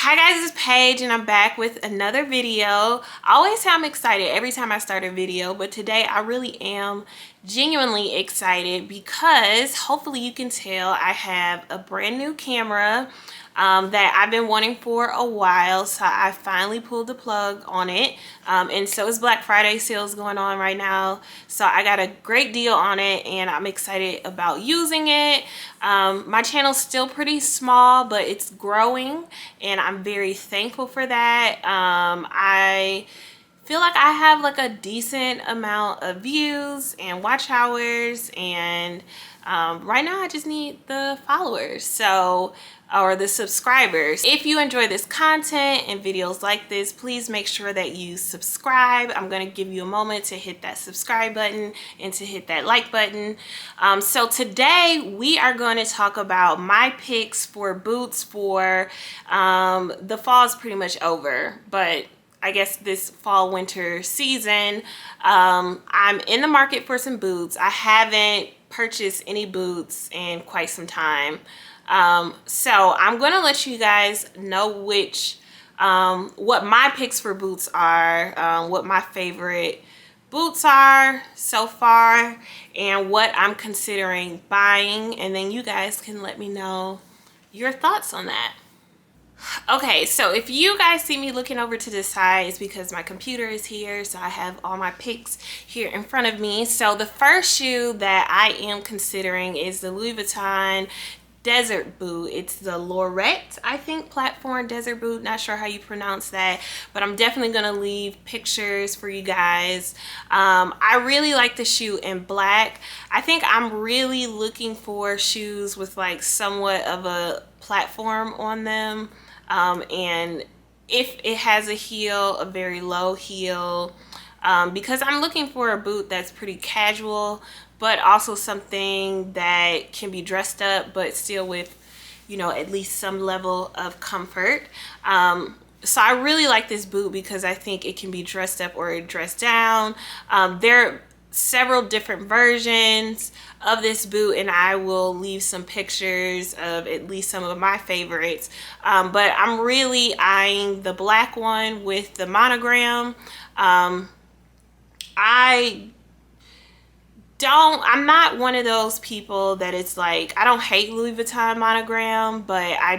Hi guys, it's Paige and I'm back with another video. I always say I'm excited every time I start a video, but today I really am genuinely excited because hopefully you can tell I have a brand new camera that I've been wanting for a while, so I finally pulled the plug on it. And so it's Black Friday sales going on right now, so I got a great deal on it and I'm excited about using it. My channel's still pretty small, but it's growing and I'm very thankful for that. I feel like I have like a decent amount of views and watch hours, and right now I just need the followers, or the subscribers. If you enjoy this content and videos like this, please make sure that you subscribe. I'm gonna give you a moment to hit that subscribe button and to hit that like button. So today we are going to talk about my picks for boots for the fall is pretty much over, but I guess this fall winter season. I'm in the market for some boots. I haven't purchased any boots in quite some time. So I'm gonna let you guys know what my picks for boots are, what my favorite boots are so far, and what I'm considering buying, and then you guys can let me know your thoughts on that. Okay, so if you guys see me looking over to the side, it's because my computer is here, so I have all my picks here in front of me. So the first shoe that I am considering is the Louis Vuitton desert boot. It's the Laureate, I think, platform desert boot. Not sure how you pronounce that, but I'm definitely gonna leave pictures for you guys. I really like the shoe in black. I think I'm really looking for shoes with like somewhat of a platform on them, and if it has a heel, a very low heel, because I'm looking for a boot that's pretty casual, but also something that can be dressed up but still with, you know, at least some level of comfort. So I really like this boot because I think it can be dressed up or dressed down. There are several different versions of this boot, and I will leave some pictures of at least some of my favorites. But I'm really eyeing the black one with the monogram. I'm not one of those people that it's like, I don't hate Louis Vuitton monogram, but I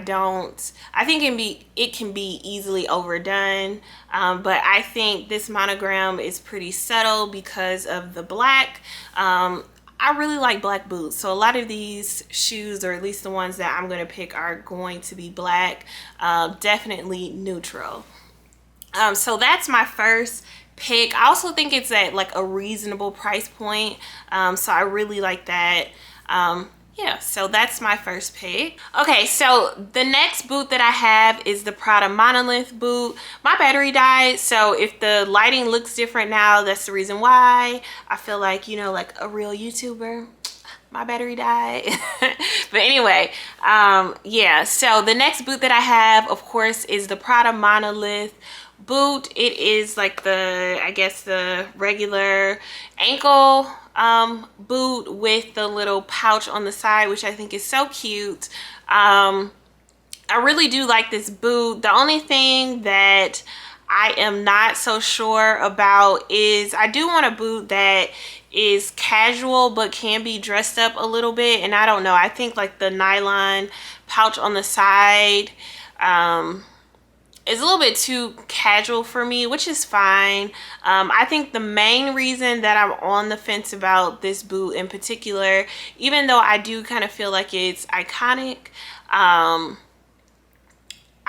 think it can be easily overdone. But I think this monogram is pretty subtle because of the black. I really like black boots, so a lot of these shoes, or at least the ones that I'm going to pick, are going to be black, definitely neutral. So that's my first pick. I also think it's at like a reasonable price point, so I really like that. Yeah, so that's my first pick. Okay, so the next boot that I have is the Prada Monolith boot. My battery died, so if the lighting looks different now, that's the reason why. I feel like, you know, like a real YouTuber, my battery died. But anyway, yeah, so the next boot that I have, of course, is the Prada Monolith boot. It is like the, I guess, the regular ankle boot with the little pouch on the side, which I think is so cute. I really do like this boot. The only thing that I am not so sure about is I do want a boot that is casual but can be dressed up a little bit, and I don't know, I think like the nylon pouch on the side is a little bit too casual for me, which is fine. I think the main reason that I'm on the fence about this boot in particular, even though I do kind of feel like it's iconic,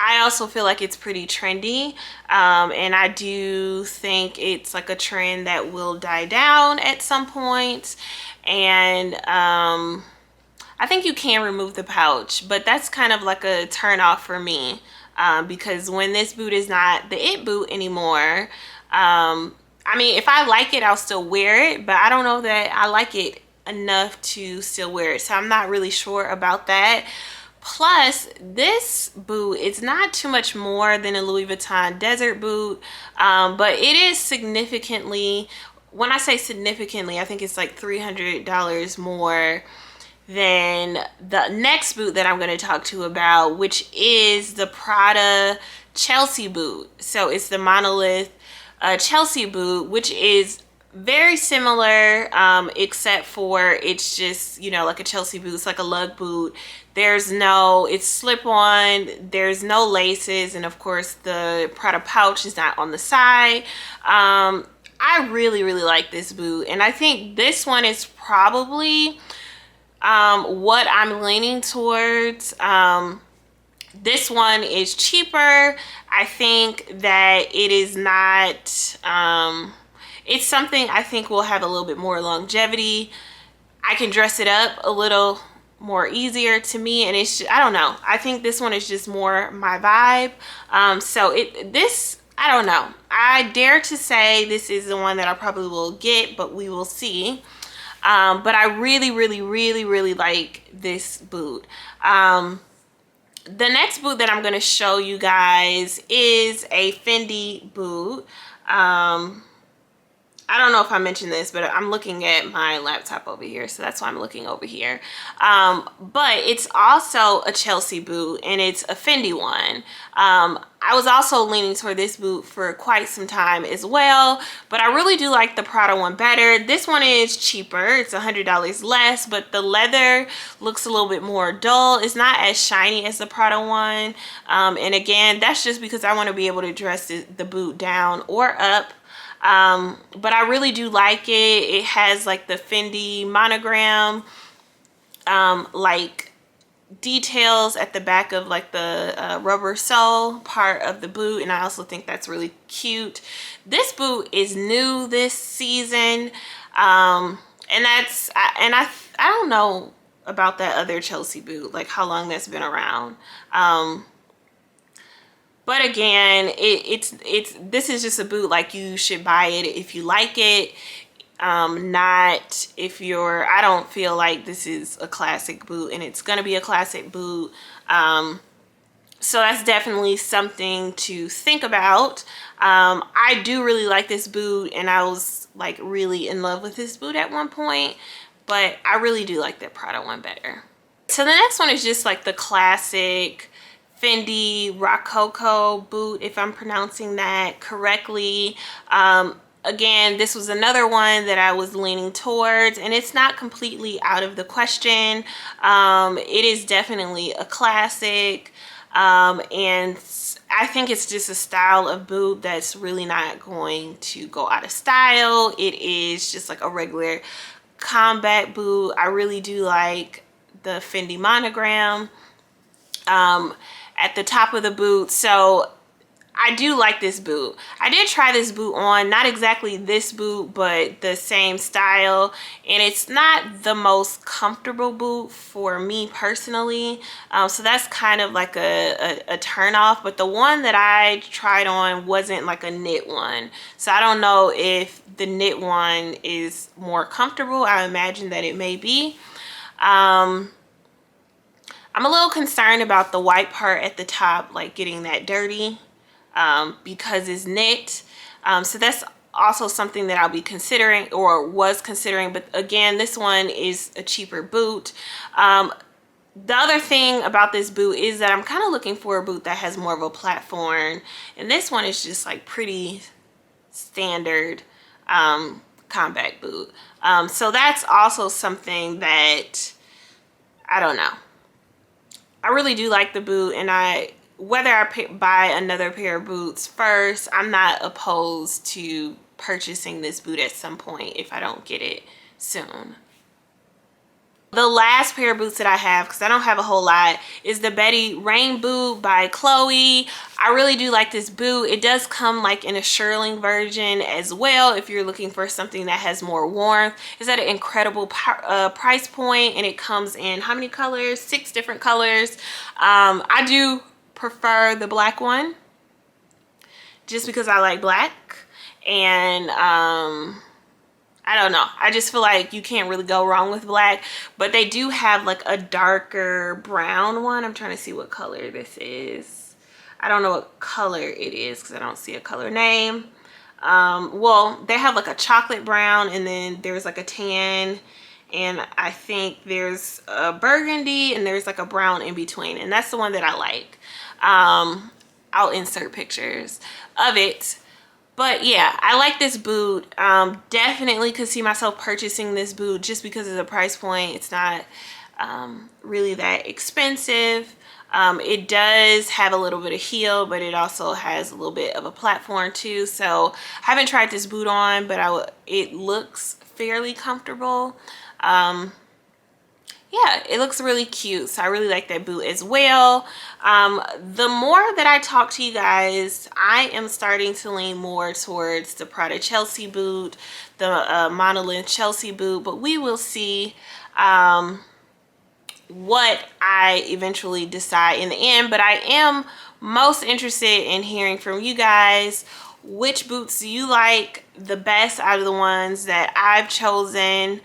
I also feel like it's pretty trendy, and I do think it's like a trend that will die down at some point. And I think you can remove the pouch, but that's kind of like a turn off for me, because when this boot is not the it boot anymore, I mean, if I like it, I'll still wear it, but I don't know that I like it enough to still wear it, so I'm not really sure about that. Plus, this boot is not too much more than a Louis Vuitton desert boot, but it is significantly, when I say significantly, I think it's like $300 more than the next boot that I'm going to talk to about, which is the Prada Chealsea boot. So it's the Monolith Chealsea boot, which is very similar, except for it's just, you know, like a Chealsea boot. It's like a lug boot. There's no, it's slip on, there's no laces, and of course the Prada pouch is not on the side. I really like this boot, and I think this one is probably what I'm leaning towards. This one is cheaper. I think that it is not, it's something I think will have a little bit more longevity. I can dress it up a little more easier to me, and it's just, I don't know, I think this one is just more my vibe. So this, I don't know, I dare to say this is the one that I probably will get, but we will see. But I really like this boot. The next boot that I'm going to show you guys is a Fendi boot. I don't know if I mentioned this, but I'm looking at my laptop over here, so that's why I'm looking over here. But it's also a Chealsea boot, and it's a Fendi one. I was also leaning toward this boot for quite some time as well, but I really do like the Prada one better. This one is cheaper. It's $100 less, but the leather looks a little bit more dull. It's not as shiny as the Prada one. And again, that's just because I want to be able to dress the boot down or up. But I really do like it. It has like the Fendi monogram, like details at the back of like the rubber sole part of the boot, and I also think that's really cute. This boot is new this season, and I don't know about that other Chealsea boot, like how long that's been around. But again, this is just a boot, like you should buy it if you like it. Not if you're, I don't feel like this is a classic boot, and it's gonna be a classic boot. So that's definitely something to think about. I do really like this boot, and I was like really in love with this boot at one point, but I really do like that Prada one better. So the next one is just like the classic Fendi Rococo boot, if I'm pronouncing that correctly. Again, this was another one that I was leaning towards, and it's not completely out of the question. It is definitely a classic, and I think it's just a style of boot that's really not going to go out of style. It is just like a regular combat boot. I really do like the Fendi monogram at the top of the boot, so I do like this boot. I did try this boot on, not exactly this boot, but the same style, and it's not the most comfortable boot for me personally, so that's kind of like a turn off. But the one that I tried on wasn't like a knit one, so I don't know if the knit one is more comfortable. I imagine that it may be. I'm a little concerned about the white part at the top, like getting that dirty, because it's knit. So that's also something that I'll be considering, or was considering. But again, this one is a cheaper boot. The other thing about this boot is that I'm kind of looking for a boot that has more of a platform, and this one is just like pretty standard combat boot. So that's also something that I don't know. I really do like the boot, and whether I buy another pair of boots first, I'm not opposed to purchasing this boot at some point if I don't get it soon. The last pair of boots that I have, because I don't have a whole lot, is the Betty Rain boot by Chloe. I really do like this boot. It does come like in a shearling version as well if you're looking for something that has more warmth. It's at an incredible price point, and it comes in how many colors? 6 different colors. I do prefer the black one just because I like black, and I don't know, I just feel like you can't really go wrong with black. But they do have like a darker brown one. I'm trying to see what color this is. I don't know what color it is because I don't see a color name. Well, they have like a chocolate brown, and then there's like a tan, and I think there's a burgundy and there's like a brown in between, and that's the one that I like. I'll insert pictures of it. But yeah, I like this boot. Definitely could see myself purchasing this boot just because of the price point. It's not really that expensive. It does have a little bit of heel, but it also has a little bit of a platform too. So I haven't tried this boot on, but it looks fairly comfortable. Yeah, it looks really cute. So I really like that boot as well. The more that I talk to you guys, I am starting to lean more towards the Prada Chealsea boot, the Monolith Chealsea boot, but we will see what I eventually decide in the end. But I am most interested in hearing from you guys. Which boots do you like the best out of the ones that I've chosen?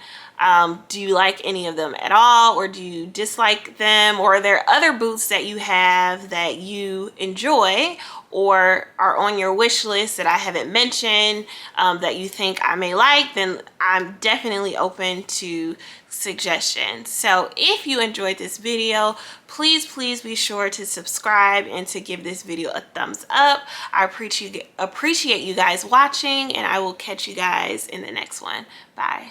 Do you like any of them at all, or do you dislike them? Or are there other boots that you have that you enjoy or are on your wish list that I haven't mentioned, that you think I may like? Then I'm definitely open to suggestions. So if you enjoyed this video, please be sure to subscribe and to give this video a thumbs up. I appreciate you guys watching, and I will catch you guys in the next one. Bye.